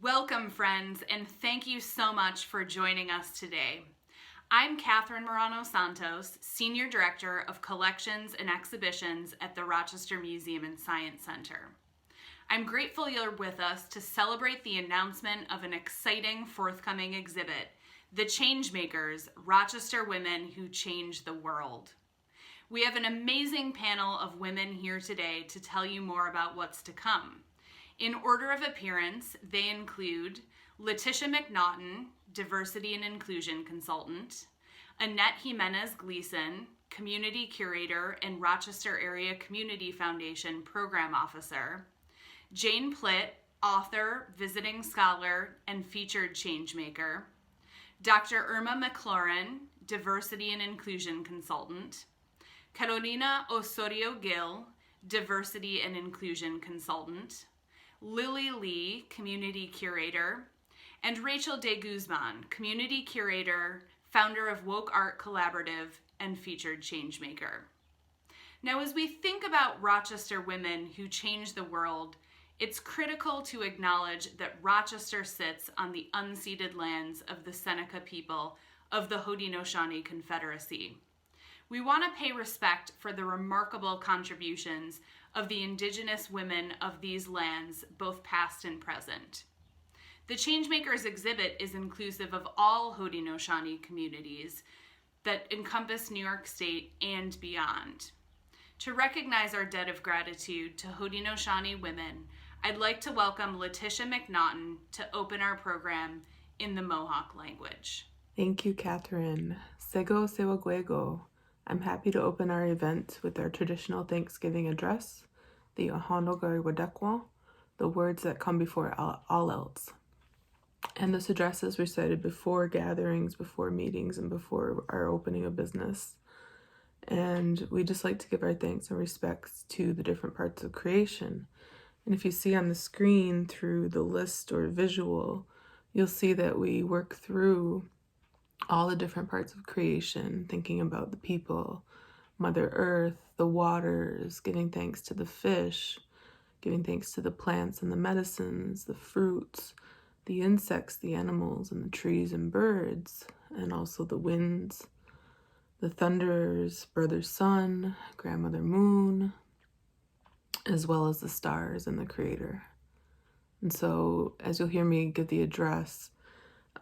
Welcome, friends, and thank you so much for joining us today. I'm Catherine Morano Santos, Senior Director of Collections and Exhibitions at the Rochester Museum and Science Center. I'm grateful you're with us to celebrate the announcement of an exciting forthcoming exhibit, The Changemakers, Rochester Women Who Change the World. We have an amazing panel of women here today to tell you more about what's to come. In order of appearance, they include Letitia McNaughton, Diversity and Inclusion Consultant, Annette Jimenez Gleason, Community Curator and Rochester Area Community Foundation Program Officer, Jane Plitt, author, visiting scholar, and featured changemaker, Dr. Irma McLaurin, Diversity and Inclusion Consultant, Carolina Osorio Gill, Diversity and Inclusion Consultant, Lily Lee, Community Curator, and Rachel De Guzman, Community Curator, founder of Woke Art Collaborative, and featured changemaker. Now, as we think about Rochester women who change the world, it's critical to acknowledge that Rochester sits on the unceded lands of the Seneca people of the Haudenosaunee Confederacy. We want to pay respect for the remarkable contributions of the Indigenous women of these lands, both past and present. The Changemakers exhibit is inclusive of all Haudenosaunee communities that encompass New York State and beyond. To recognize our debt of gratitude to Haudenosaunee women, I'd like to welcome Letitia McNaughton to open our program in the Mohawk language. Thank you, Catherine. Sego Sewagwego. I'm happy to open our event with our traditional Thanksgiving address, the Ahondo Gariwadekwa, the words that come before all else. And this address is recited before gatherings, before meetings, and before our opening of business. And we just like to give our thanks and respects to the different parts of creation. And if you see on the screen through the list or visual, you'll see that we work through all the different parts of creation, thinking about the people, Mother Earth, the waters, giving thanks to the fish, giving thanks to the plants and the medicines, the fruits, the insects, the animals, and the trees and birds, and also the winds, the thunderers, Brother Sun, Grandmother Moon, as well as the stars and the Creator. And so, as you'll hear me give the address,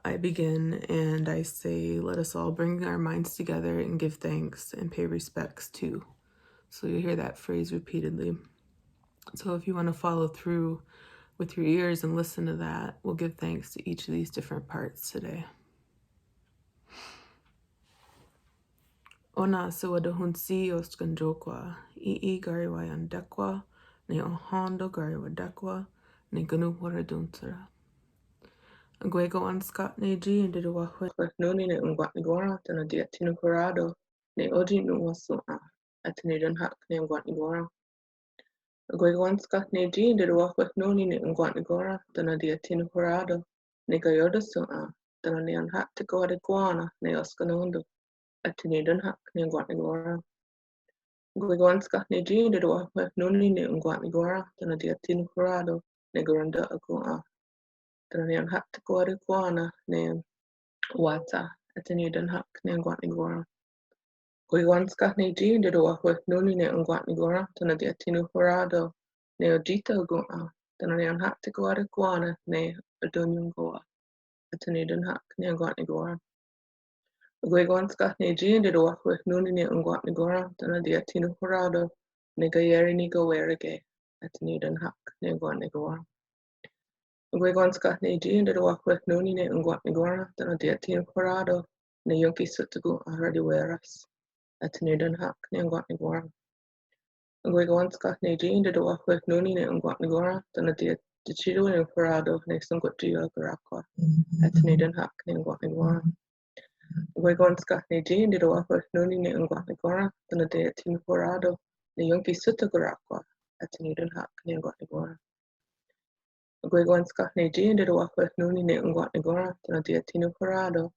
I begin and I say, let us all bring our minds together and give thanks and pay respects to. So you hear that phrase repeatedly. So if you want to follow through with your ears and listen to that, we'll give thanks to each of these different parts today. Ona sawadahunsi oskanjokwa, ii gariwayandekwa, ne ohondo gariwadekwa, ne ganu waradunsara. Gwego on Scott Neji and did a wahwe. Noni ne ngwatnigora tana dia tinukurado ne oji no waso a atinidan hak ne ngwatnigora. Gwego on Scott Neji and did a wahwe noni ne ngwatnigora tana dia tinukurado ne gayoda so a tana ne an hak te go guana ne oskanondo atinidan hak ne ngwatnigora. Gwego on Scott Neji and did a wahwe noni ne ngwatnigora tana dia tinukurado ne goranda ago a tana ne an hak te go guana ne wata atinidan hak ne ngwatnigora. Gwiwan skahne ji de do ahwe nuni ne ngwatnigora tana de atinu horado ne ojita goa tana ne an hak te goa guana ne adonyum goa atinidan hak ne ngwatnigora. Gwiwan skahne ji de do ahwe nuni ne ngwatnigora tana de atinu horado ne gayeri ni go werige atinidan hak ne ngwatnigora. Gwiwan skahne ji de do ahwe nuni ne ngwatnigora tana de atinu horado ne yonki sutugu aradi weras. Atinidan hak ne ngwatnigora. Gwiwan skahne ji de do ahwe nuni ne ngwatnigora tana de chido ne farado ne sungwatio garakwa atinidan hak ne ngwatnigora. Gwiwan skahne ji de do ahwe nuni ne ngwatnigora tana de atinu farado ne yonki sutu garakwa atinidan hak ne ngwatnigora. Gwiwan skahne ji de do ahwe nuni ne ngwatnigora tana de atinu farado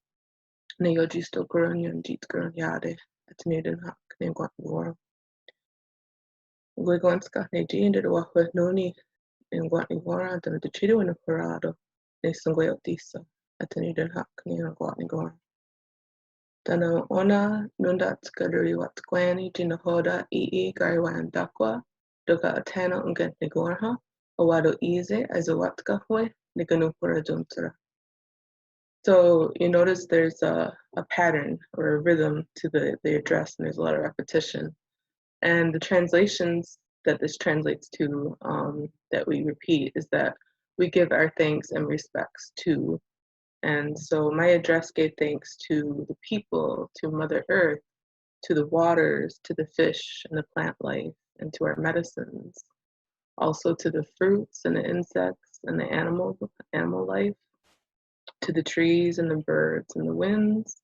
ne yojisto gurunyan jit gurunyade atinidan hak ne ngwatnigora. Gwiwan skahne ji de do ahwe nuni ne ngwatnigora tana de chido ne farado ne sungwe otisa atani den hak ni ngwa ni gora. Tana ona nundat kaduri wat kwani jina hoda ii gariwan dakwa doka atana unget ni gorha awado ize as a watka hoy ni ganupura juntura. So you notice there's a pattern or a rhythm to the address, and there's a lot of repetition. And the translations that this translates to, that we repeat, is that we give our thanks and respects to. And so my address gave thanks to the people, to Mother Earth, to the waters, to the fish and the plant life, and to our medicines. Also to the fruits and the insects and the animal life, to the trees and the birds and the winds,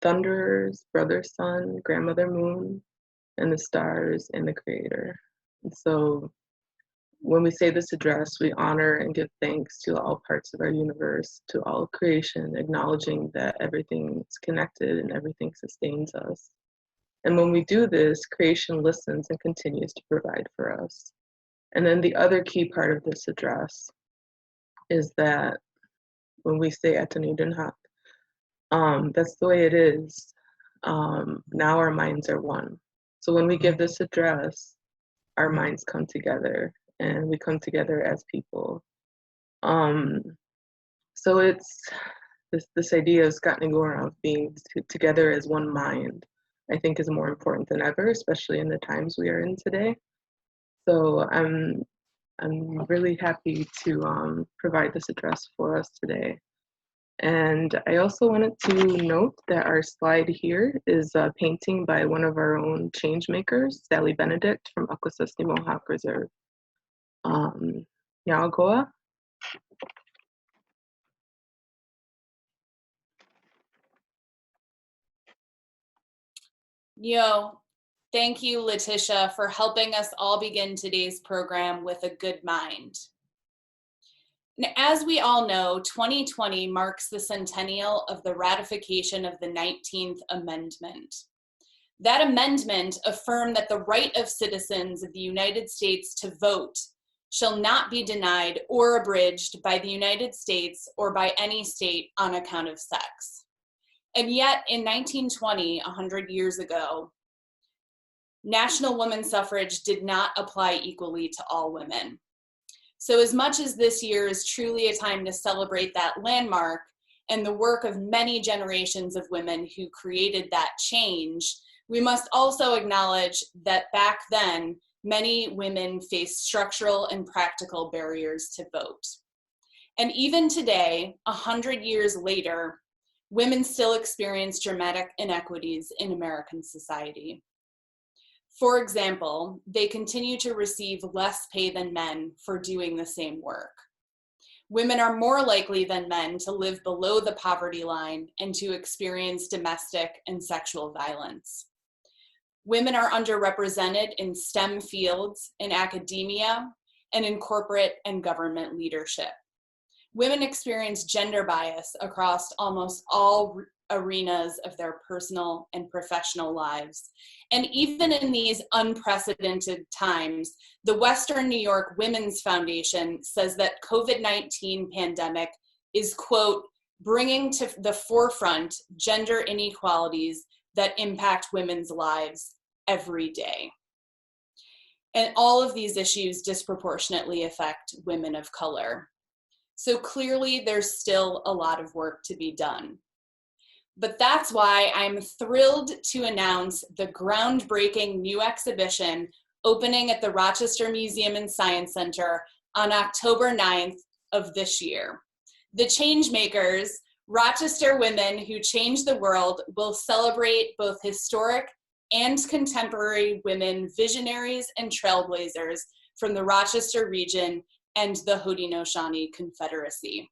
thunderers, brother sun, grandmother moon, and the stars and the creator. And so when we say this address, we honor and give thanks to all parts of our universe, to all creation, acknowledging that everything is connected and everything sustains us. And when we do this, creation listens and continues to provide for us. And then the other key part of this address is that when we say Etanu Dunhak, that's the way it is. Now our minds are one. So when we give this address, our minds come together and we come together as people. So it's this idea of Skatnagora, of being together as one mind, I think is more important than ever, especially in the times we are in today. So I'm really happy to provide this address for us today. And I also wanted to note that our slide here is a painting by one of our own Changemakers, Sally Benedict from Akwesasne Mohawk Reserve. Yagoa. Yo, thank you, Letitia, for helping us all begin today's program with a good mind. As we all know, 2020 marks the centennial of the ratification of the 19th Amendment. That amendment affirmed that the right of citizens of the United States to vote shall not be denied or abridged by the United States or by any state on account of sex. And yet in 1920, 100 years ago, national women's suffrage did not apply equally to all women. So as much as this year is truly a time to celebrate that landmark and the work of many generations of women who created that change, we must also acknowledge that back then, many women faced structural and practical barriers to vote. And even today, 100 years later, women still experience dramatic inequities in American society. For example, they continue to receive less pay than men for doing the same work. Women are more likely than men to live below the poverty line and to experience domestic and sexual violence. Women are underrepresented in STEM fields, in academia, and in corporate and government leadership. Women experience gender bias across almost all arenas of their personal and professional lives. And even in these unprecedented times, the Western New York Women's Foundation says that COVID-19 pandemic is, quote, bringing to the forefront gender inequalities that impact women's lives every day. And all of these issues disproportionately affect women of color. So clearly there's still a lot of work to be done. But that's why I'm thrilled to announce the groundbreaking new exhibition opening at the Rochester Museum and Science Center on October 9th of this year. The Changemakers, Rochester Women Who Changed the World, will celebrate both historic and contemporary women visionaries and trailblazers from the Rochester region and the Haudenosaunee Confederacy.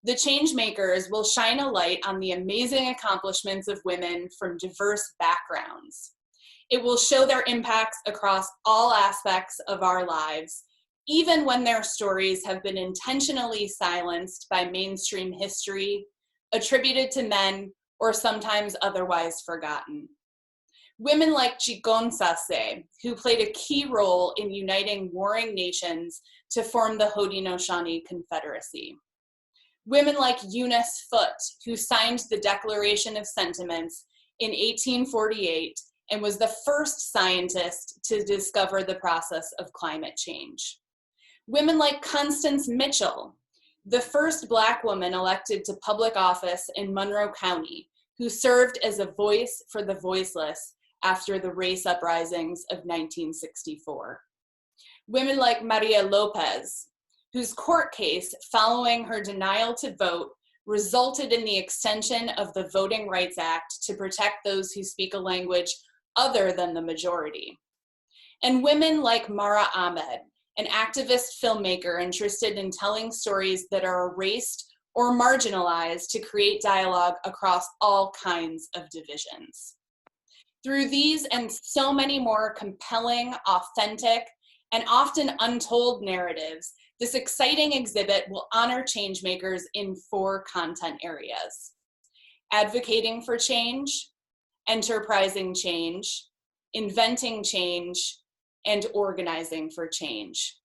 The Changemakers will shine a light on the amazing accomplishments of women from diverse backgrounds. It will show their impacts across all aspects of our lives, even when their stories have been intentionally silenced by mainstream history, attributed to men, or sometimes otherwise forgotten. Women like Chikon Sase, who played a key role in uniting warring nations to form the Haudenosaunee Confederacy. Women like Eunice Foote, who signed the Declaration of Sentiments in 1848 and was the first scientist to discover the process of climate change. Women like Constance Mitchell, the first Black woman elected to public office in Monroe County, who served as a voice for the voiceless after the race uprisings of 1964. Women like Maria Lopez, whose court case following her denial to vote resulted in the extension of the Voting Rights Act to protect those who speak a language other than the majority. And women like Mara Ahmed, an activist filmmaker interested in telling stories that are erased or marginalized to create dialogue across all kinds of divisions. Through these and so many more compelling, authentic, and often untold narratives, this exciting exhibit will honor changemakers in 4 content areas: advocating for change, enterprising change, inventing change, and organizing for change.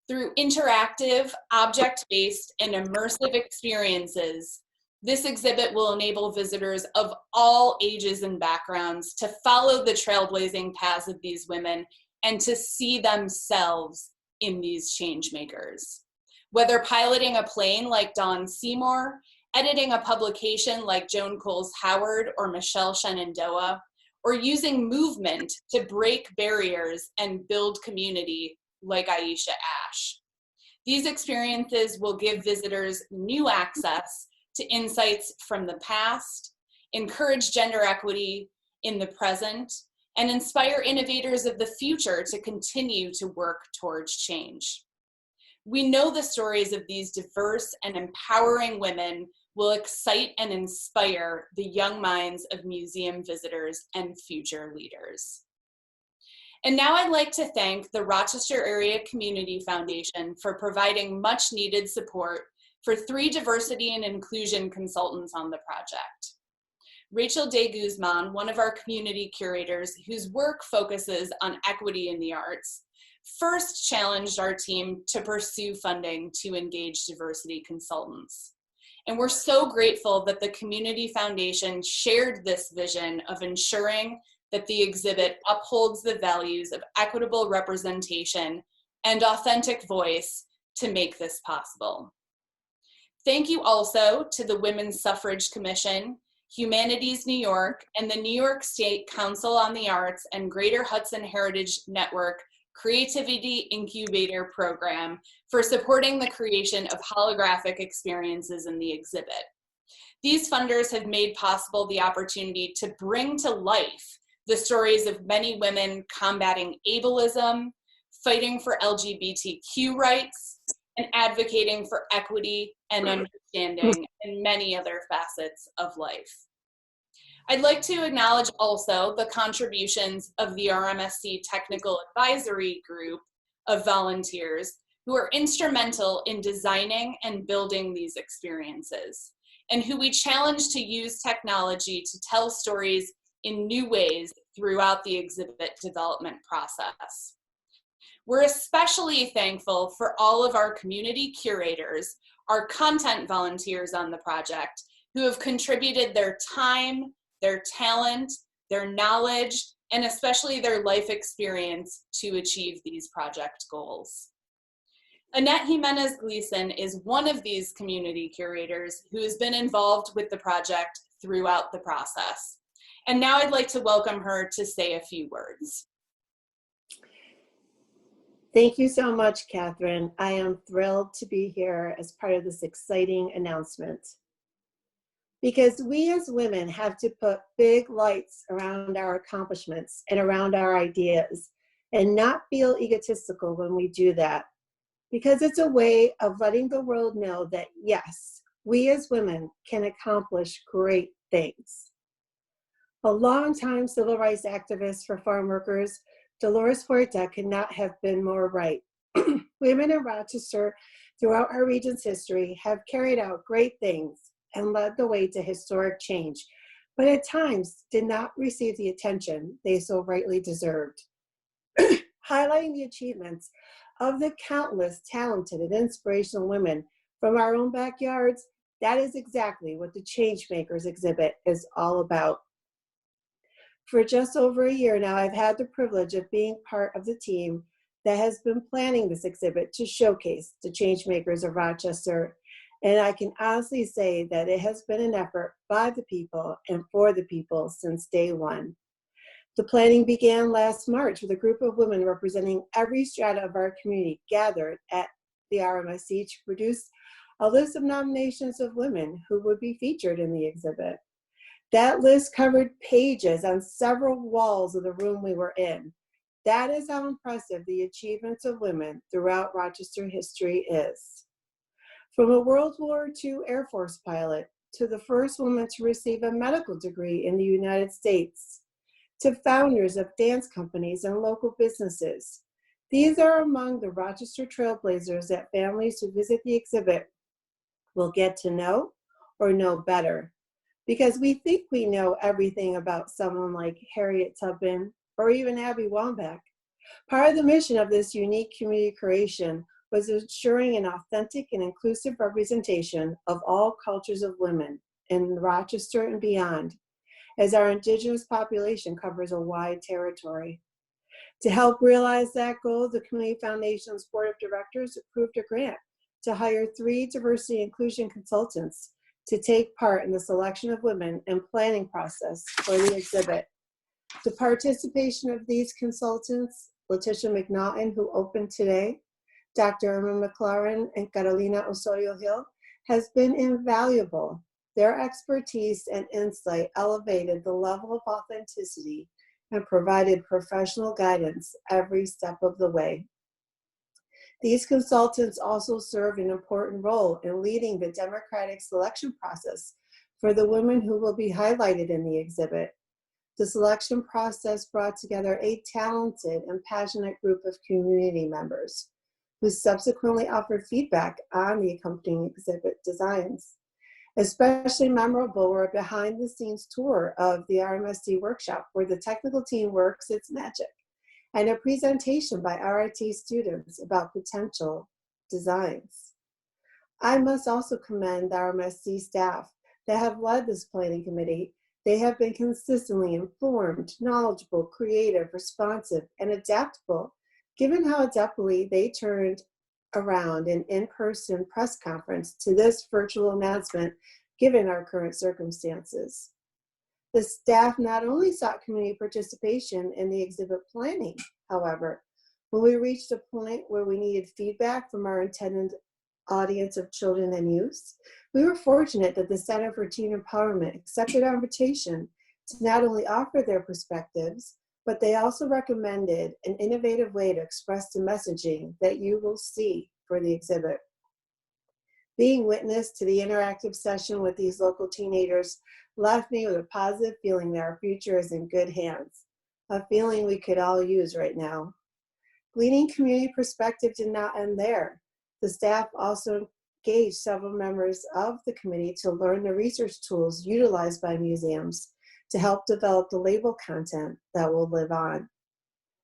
Through interactive, object-based, and immersive experiences, this exhibit will enable visitors of all ages and backgrounds to follow the trailblazing paths of these women and to see themselves in these change makers. Whether piloting a plane like Dawn Seymour, editing a publication like Joan Coles Howard or Michelle Shenandoah, or using movement to break barriers and build community like Aisha Ash. These experiences will give visitors new access to insights from the past, encourage gender equity in the present, and inspire innovators of the future to continue to work towards change. We know the stories of these diverse and empowering women will excite and inspire the young minds of museum visitors and future leaders. And now I'd like to thank the Rochester Area Community Foundation for providing much needed support for 3 diversity and inclusion consultants on the project. Rachel De Guzman, one of our community curators whose work focuses on equity in the arts, first challenged our team to pursue funding to engage diversity consultants. And we're so grateful that the Community Foundation shared this vision of ensuring that the exhibit upholds the values of equitable representation and authentic voice to make this possible. Thank you also to the Women's Suffrage Commission, Humanities New York, and the New York State Council on the Arts and Greater Hudson Heritage Network Creativity Incubator Program for supporting the creation of holographic experiences in the exhibit. These funders have made possible the opportunity to bring to life the stories of many women combating ableism, fighting for LGBTQ rights, and advocating for equity and understanding in many other facets of life. I'd like to acknowledge also the contributions of the RMSC Technical Advisory Group of volunteers who are instrumental in designing and building these experiences, and who we challenge to use technology to tell stories in new ways throughout the exhibit development process. We're especially thankful for all of our community curators, our content volunteers on the project, who have contributed their time, their talent, their knowledge, and especially their life experience to achieve these project goals. Annette Jimenez Gleason is one of these community curators who has been involved with the project throughout the process. And now I'd like to welcome her to say a few words. Thank you so much, Catherine. I am thrilled to be here as part of this exciting announcement. Because we as women have to put big lights around our accomplishments and around our ideas and not feel egotistical when we do that. Because it's a way of letting the world know that yes, we as women can accomplish great things. A longtime civil rights activist for farm workers, Dolores Huerta could not have been more right. Women in Rochester throughout our region's history have carried out great things and led the way to historic change, but at times did not receive the attention they so rightly deserved. Highlighting the achievements of the countless talented and inspirational women from our own backyards, that is exactly what the Changemakers exhibit is all about. For just over a year now, I've had the privilege of being part of the team that has been planning this exhibit to showcase the Changemakers of Rochester. And I can honestly say that it has been an effort by the people and for the people since day one. The planning began last March with a group of women representing every strata of our community gathered at the RMSC to produce a list of nominations of women who would be featured in the exhibit. That list covered pages on several walls of the room we were in. That is how impressive the achievements of women throughout Rochester history is. From a World War II Air Force pilot to the first woman to receive a medical degree in the United States, to founders of dance companies and local businesses. These are among the Rochester trailblazers that families who visit the exhibit will get to know or know better. Because we think we know everything about someone like Harriet Tubman or even Abby Wambach. Part of the mission of this unique community creation was ensuring an authentic and inclusive representation of all cultures of women in Rochester and beyond, as our Indigenous population covers a wide territory. To help realize that goal, the Community Foundation's Board of Directors approved a grant to hire 3 diversity inclusion consultants to take part in the selection of women and planning process for the exhibit. The participation of these consultants, Letitia McNaughton, who opened today, Dr. Irma McLaren, and Carolina Osorio Hill, has been invaluable. Their expertise and insight elevated the level of authenticity and provided professional guidance every step of the way. These consultants also served an important role in leading the democratic selection process for the women who will be highlighted in the exhibit. The selection process brought together a talented and passionate group of community members who subsequently offered feedback on the accompanying exhibit designs. Especially memorable were a behind-the-scenes tour of the RMSD workshop where the technical team works its magic, and a presentation by RIT students about potential designs. I must also commend the RMSD staff that have led this planning committee. They have been consistently informed, knowledgeable, creative, responsive, and adaptable, given how adeptly they turned around an in-person press conference to this virtual announcement, given our current circumstances. The staff not only sought community participation in the exhibit planning, however, when we reached a point where we needed feedback from our intended audience of children and youth, we were fortunate that the Center for Teen Empowerment accepted our invitation to not only offer their perspectives, but they also recommended an innovative way to express the messaging that you will see for the exhibit. Being witness to the interactive session with these local teenagers left me with a positive feeling that our future is in good hands, a feeling we could all use right now. Gleaning community perspective did not end there. The staff also engaged several members of the committee to learn the research tools utilized by museums to help develop the label content that will live on.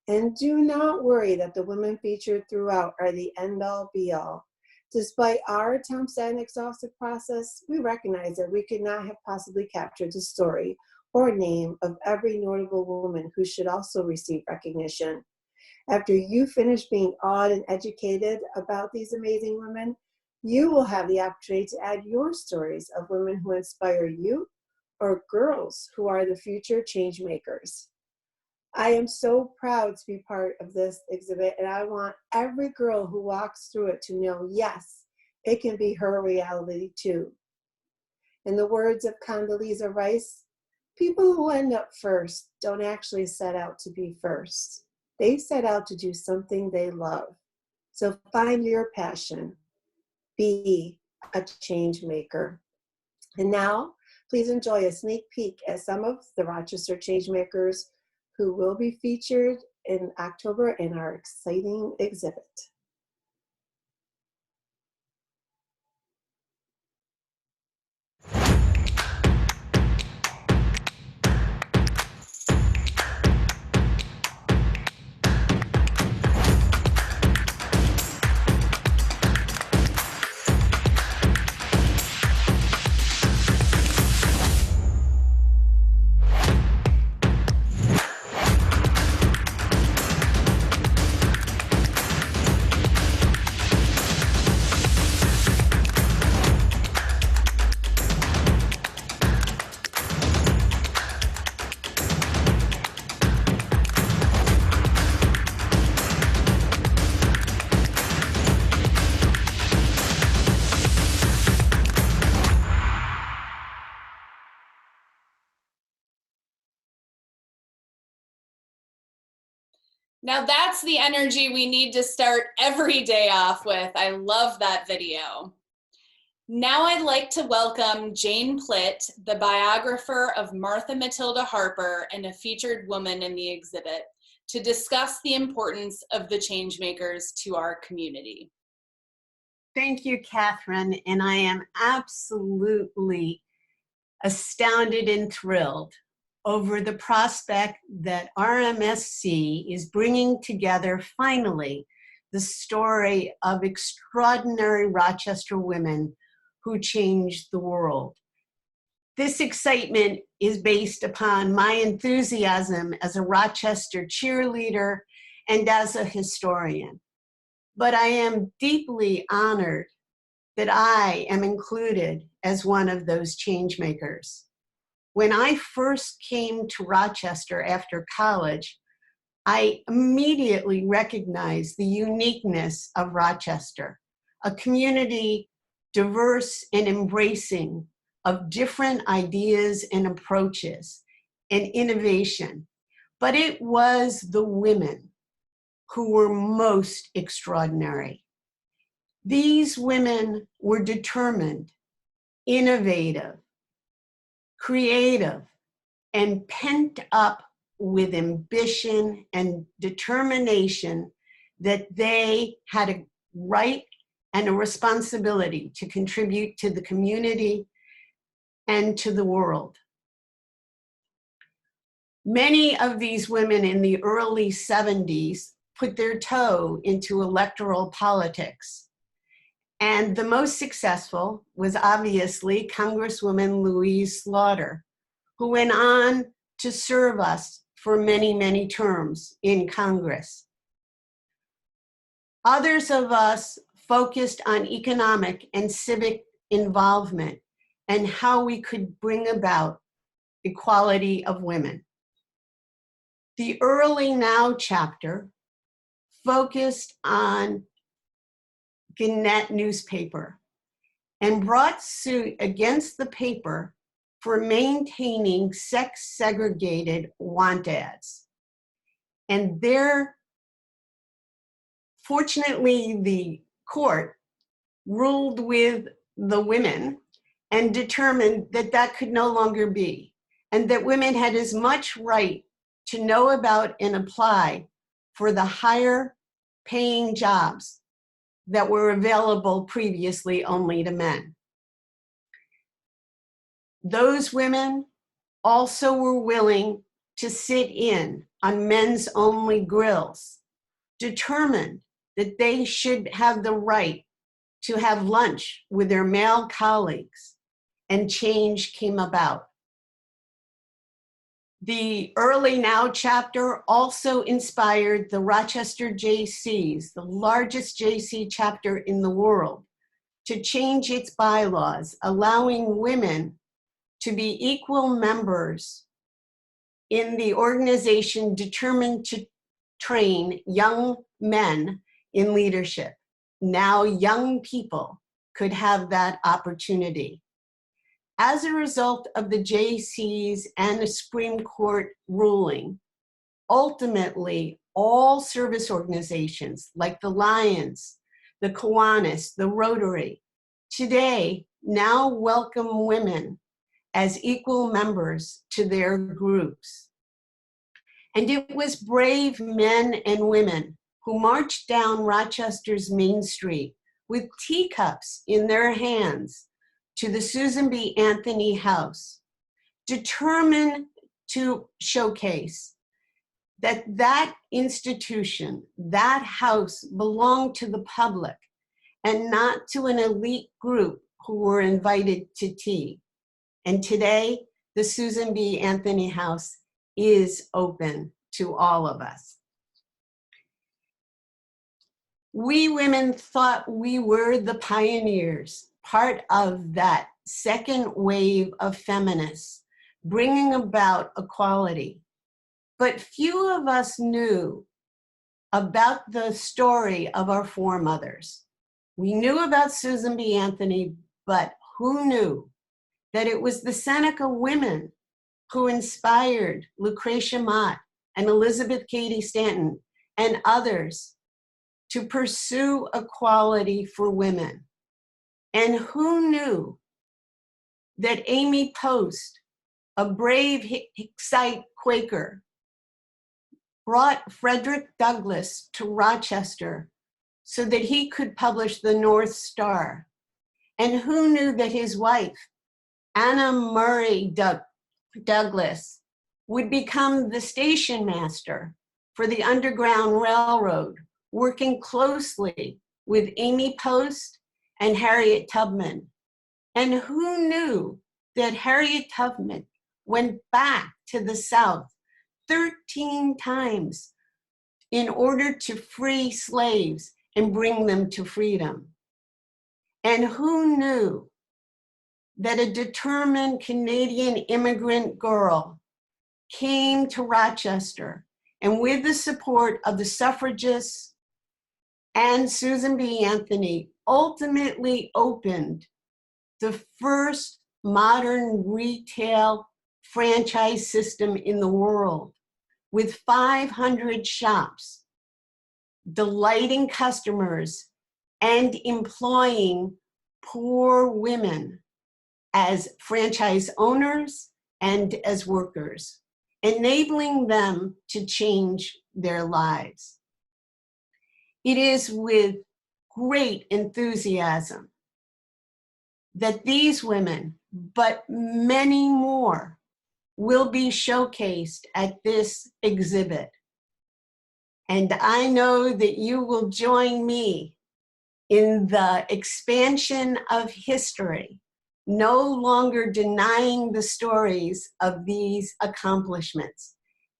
And do not worry that the women featured throughout are the end-all be-all. Despite our attempts at an exhaustive process, we recognize that we could not have possibly captured the story or name of every notable woman who should also receive recognition. After you finish being awed and educated about these amazing women, you will have the opportunity to add your stories of women who inspire you or girls who are the future change makers. I am so proud to be part of this exhibit, and I want every girl who walks through it to know, yes, it can be her reality too. In the words of Condoleezza Rice, people who end up first don't actually set out to be first. They set out to do something they love. So find your passion. Be a change maker. And now, please enjoy a sneak peek at some of the Rochester Changemakers who will be featured in October in our exciting exhibit. Now that's the energy we need to start every day off with. I love that video. Now I'd like to welcome Jane Plitt, the biographer of Martha Matilda Harper and a featured woman in the exhibit, to discuss the importance of the Changemakers to our community. Thank you, Catherine, and I am absolutely astounded and thrilled over the prospect that RMSC is bringing together finally the story of extraordinary Rochester women who changed the world. This excitement is based upon my enthusiasm as a Rochester cheerleader and as a historian. But I am deeply honored that I am included as one of those change makers. When I first came to Rochester after college, I immediately recognized the uniqueness of Rochester, a community diverse and embracing of different ideas and approaches and innovation. But it was the women who were most extraordinary. These women were determined, innovative, creative, and pent up with ambition and determination that they had a right and a responsibility to contribute to the community and to the world. Many of these women in the early 70s put their toe into electoral politics. And the most successful was obviously Congresswoman Louise Slaughter, who went on to serve us for many, many terms in Congress. Others of us focused on economic and civic involvement and how we could bring about equality of women. The Early Now chapter focused on Gannett newspaper and brought suit against the paper for maintaining sex-segregated want ads. And fortunately, the court ruled with the women and determined that that could no longer be, and that women had as much right to know about and apply for the higher paying jobs that were available previously only to men. Those women also were willing to sit in on men's only grills, determined that they should have the right to have lunch with their male colleagues, and change came about. The Early Now chapter also inspired the Rochester JCs, the largest JC chapter in the world, to change its bylaws, allowing women to be equal members in the organization determined to train young men in leadership. Now young people could have that opportunity. As a result of the JCs and the Supreme Court ruling, ultimately all service organizations like the Lions, the Kiwanis, the Rotary, today now welcome women as equal members to their groups. And it was brave men and women who marched down Rochester's Main Street with teacups in their hands to the Susan B. Anthony House, determined to showcase that that institution, that house, belonged to the public and not to an elite group who were invited to tea. And today, the Susan B. Anthony House is open to all of us. We women thought we were the pioneers, part of that second wave of feminists bringing about equality. But few of us knew about the story of our foremothers. We knew about Susan B. Anthony, but who knew that it was the Seneca women who inspired Lucretia Mott and Elizabeth Cady Stanton and others to pursue equality for women. And who knew that Amy Post, a brave Hicksite Quaker, brought Frederick Douglass to Rochester so that he could publish the North Star? And who knew that his wife, Anna Murray Douglass, would become the station master for the Underground Railroad, working closely with Amy Post and Harriet Tubman? And who knew that Harriet Tubman went back to the South 13 times in order to free slaves and bring them to freedom? And who knew that a determined Canadian immigrant girl came to Rochester and, with the support of the suffragists and Susan B. Anthony, ultimately opened the first modern retail franchise system in the world, with 500 shops, delighting customers and employing poor women as franchise owners and as workers, enabling them to change their lives. It is with great enthusiasm that these women, but many more, will be showcased at this exhibit. And I know that you will join me in the expansion of history, no longer denying the stories of these accomplishments.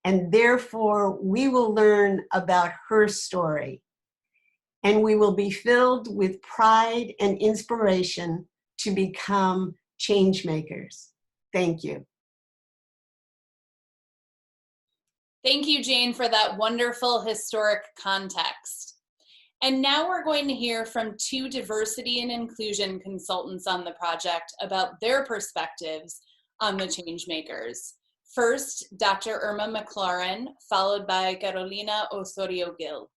And therefore, we will learn about her story. And we will be filled with pride and inspiration to become changemakers. Thank you. Thank you, Jane, for that wonderful historic context. And now we're going to hear from two diversity and inclusion consultants on the project about their perspectives on the Changemakers. First, Dr. Irma McLaurin, followed by Carolina Osorio-Gil.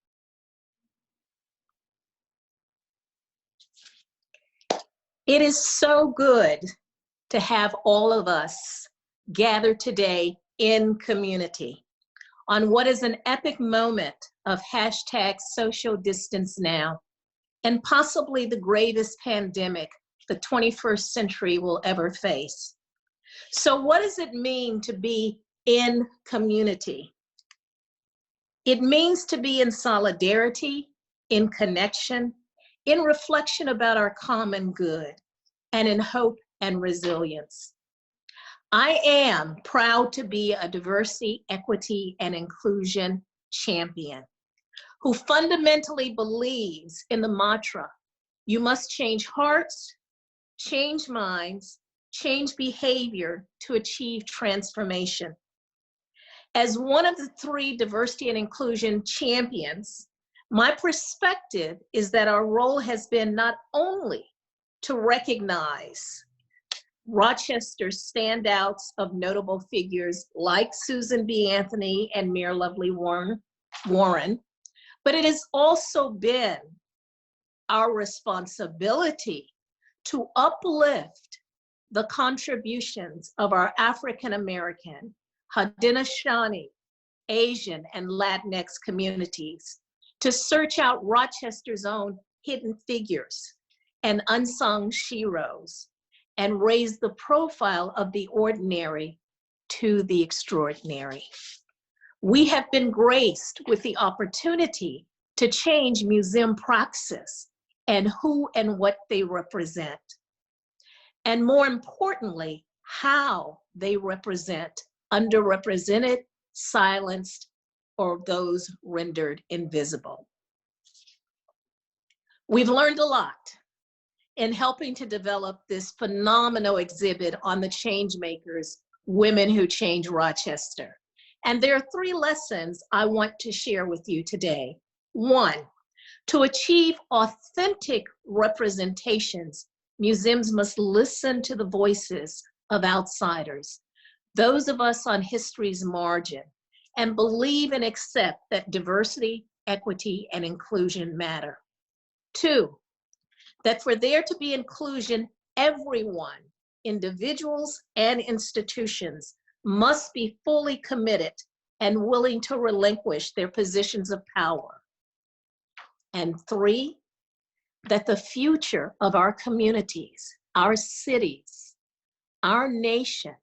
It is so good to have all of us gathered today in community on what is an epic moment of hashtag social distance now, and possibly the gravest pandemic the 21st century will ever face. So what does it mean to be in community? It means to be in solidarity, in connection, in reflection about our common good, and in hope and resilience. I am proud to be a diversity, equity, and inclusion champion who fundamentally believes in the mantra, you must change hearts, change minds, change behavior to achieve transformation. As one of the 3 diversity and inclusion champions, my perspective is that our role has been not only to recognize Rochester's standouts of notable figures like Susan B. Anthony and Mayor Lovely Warren, but it has also been our responsibility to uplift the contributions of our African American, Haudenosaunee, Asian, and Latinx communities to search out Rochester's own hidden figures and unsung sheroes, and raise the profile of the ordinary to the extraordinary. We have been graced with the opportunity to change museum praxis and who and what they represent, and more importantly, how they represent underrepresented, silenced, or those rendered invisible. We've learned a lot in helping to develop this phenomenal exhibit on the Changemakers, Women Who Change Rochester. And there are 3 lessons I want to share with you today. 1, to achieve authentic representations, museums must listen to the voices of outsiders, those of us on history's margin, and believe and accept that diversity equity, and inclusion matter. 2, that for there to be inclusion, everyone, individuals and institutions, must be fully committed and willing to relinquish their positions of power. And 3, that the future of our communities, our cities, our nation,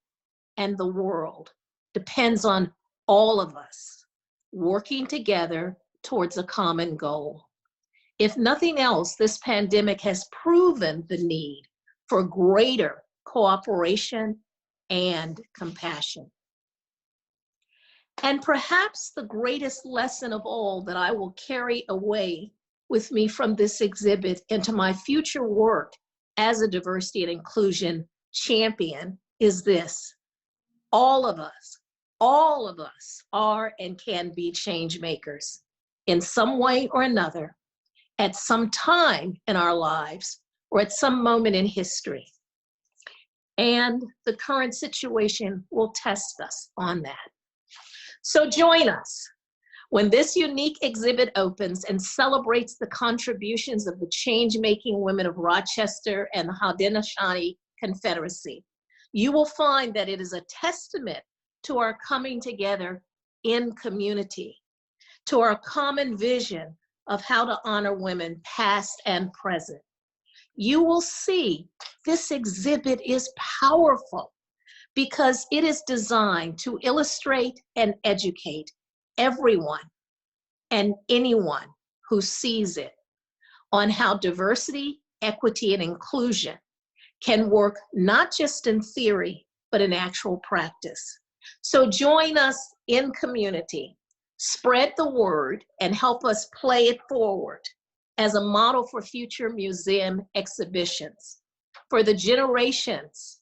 and the world depends on all of us working together towards a common goal. If nothing else, this pandemic has proven the need for greater cooperation and compassion. And perhaps the greatest lesson of all that I will carry away with me from this exhibit into my future work as a diversity and inclusion champion is this: all of us are and can be change makers in some way or another, at some time in our lives, or at some moment in history. And the current situation will test us on that. So join us when this unique exhibit opens and celebrates the contributions of the change-making women of Rochester and the Haudenosaunee Confederacy. You will find that it is a testament to our coming together in community, to our common vision of how to honor women past and present. You will see this exhibit is powerful because it is designed to illustrate and educate everyone and anyone who sees it on how diversity, equity, and inclusion can work not just in theory, but in actual practice. So join us in community, spread the word, and help us play it forward as a model for future museum exhibitions for the generations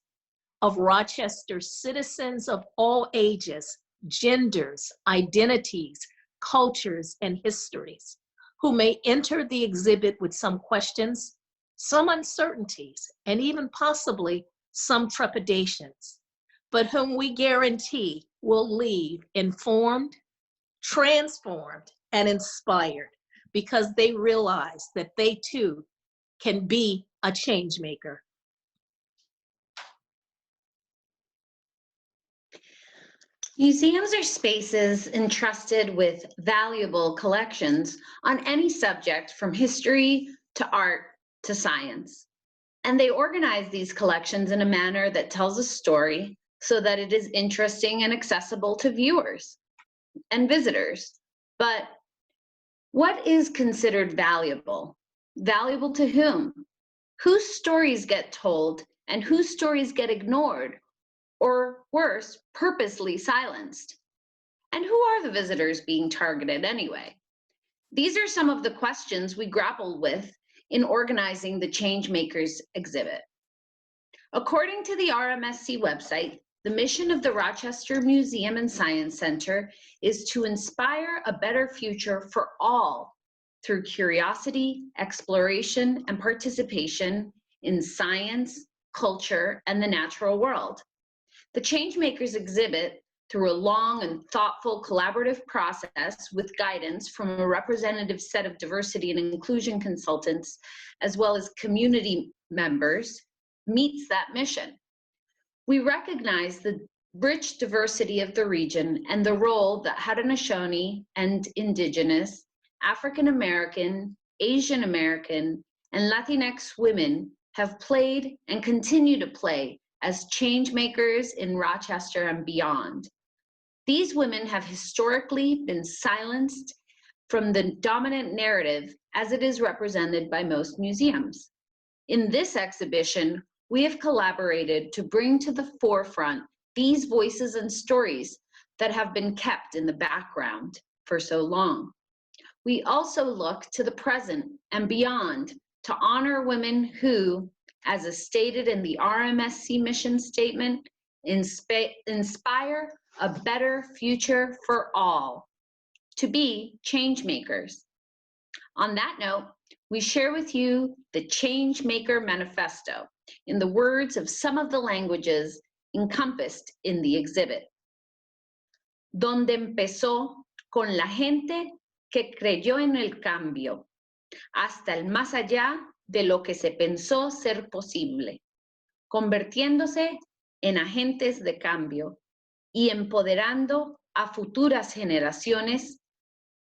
of Rochester citizens of all ages, genders, identities, cultures, and histories, who may enter the exhibit with some questions, some uncertainties, and even possibly some trepidations, but whom we guarantee will leave informed, transformed, and inspired because they realize that they too can be a change maker. Museums are spaces entrusted with valuable collections on any subject from history to art to science. And they organize these collections in a manner that tells a story so that it is interesting and accessible to viewers and visitors. But what is considered valuable? Valuable to whom? Whose stories get told and whose stories get ignored? Or worse, purposely silenced? And who are the visitors being targeted anyway? These are some of the questions we grappled with in organizing the Changemakers exhibit. According to the RMSC website, the mission of the Rochester Museum and Science Center is to inspire a better future for all through curiosity, exploration, and participation in science, culture, and the natural world. The Changemakers exhibit, through a long and thoughtful collaborative process with guidance from a representative set of diversity and inclusion consultants, as well as community members, meets that mission. We recognize the rich diversity of the region and the role that Haudenosaunee and Indigenous, African American, Asian American, and Latinx women have played and continue to play as change makers in Rochester and beyond. These women have historically been silenced from the dominant narrative as it is represented by most museums. In this exhibition, we have collaborated to bring to the forefront these voices and stories that have been kept in the background for so long. We also look to the present and beyond to honor women who, as is stated in the RMSC mission statement, inspire a better future for all, to be change makers. On that note, we share with you the Changemaker Manifesto in the words of some of the languages encompassed in the exhibit. Donde empezó con la gente que creyó en el cambio, hasta el más allá de lo que se pensó ser posible, convirtiéndose en agentes de cambio y empoderando a futuras generaciones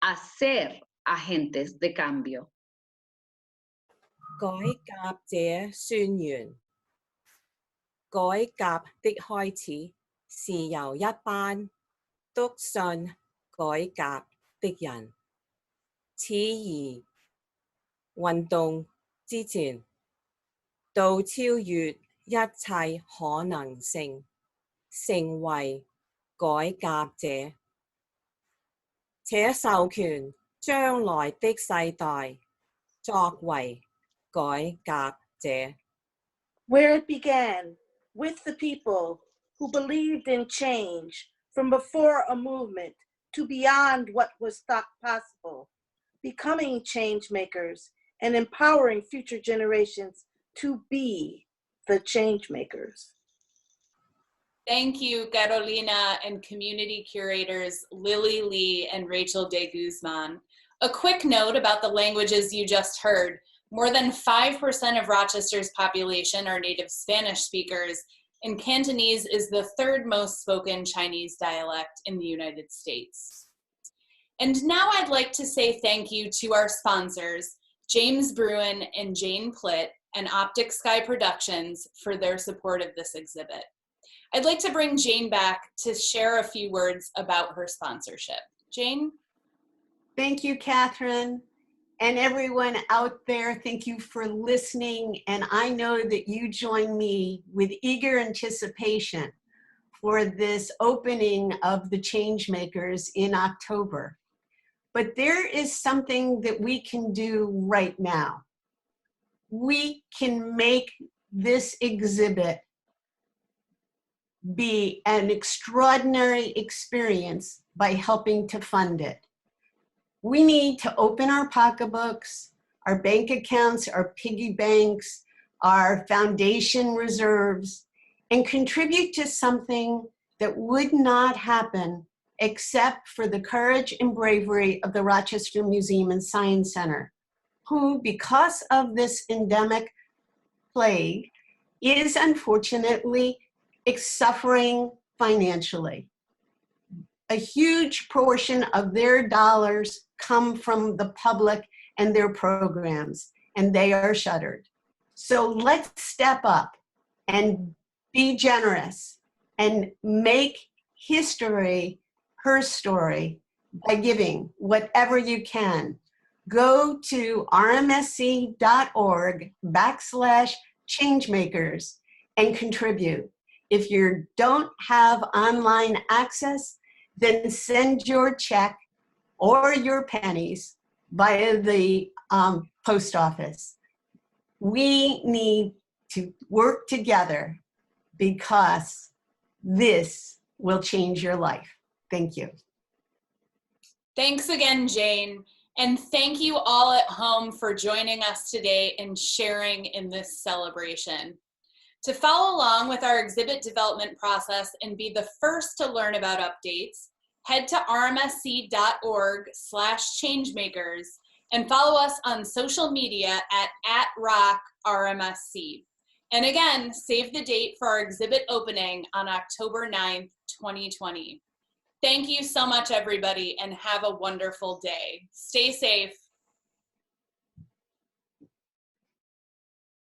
a ser agentes de cambio. 改革者宣言，改革的開始是由一班篤信改革的人，始於運動之前，到超越一切可能性，成為改革者，且授權將來的世代作為改革者。 Where it began with the people who believed in change from before a movement to beyond what was thought possible, becoming change makers and empowering future generations to be the change makers. Thank you, Carolina and community curators Lily Lee and Rachel de Guzman. A quick note about the languages you just heard. More than 5% of Rochester's population are native Spanish speakers, and Cantonese is the third most spoken Chinese dialect in the United States. And now I'd like to say thank you to our sponsors, James Bruin and Jane Plitt and Optic Sky Productions, for their support of this exhibit. I'd like to bring Jane back to share a few words about her sponsorship. Jane? Thank you, Catherine. And everyone out there, thank you for listening. And I know that you join me with eager anticipation for this opening of the Changemakers in October. But there is something that we can do right now. We can make this exhibit be an extraordinary experience by helping to fund it. We need to open our pocketbooks, our bank accounts, our piggy banks, our foundation reserves, and contribute to something that would not happen except for the courage and bravery of the Rochester Museum and Science Center, who, because of this endemic plague, is unfortunately suffering financially. A huge portion of their dollars come from the public and their programs, and they are shuttered. So let's step up and be generous and make history her story by giving whatever you can. Go to rmsc.org/changemakers and contribute. If you don't have online access, then send your check or your pennies via the post office. We need to work together because this will change your life. Thank you. Thanks again, Jane. And thank you all at home for joining us today and sharing in this celebration. To follow along with our exhibit development process and be the first to learn about updates, head to rmsc.org/changemakers and follow us on social media at @rockrmsc. And again, save the date for our exhibit opening on October 9th, 2020. Thank you so much, everybody, and have a wonderful day. Stay safe.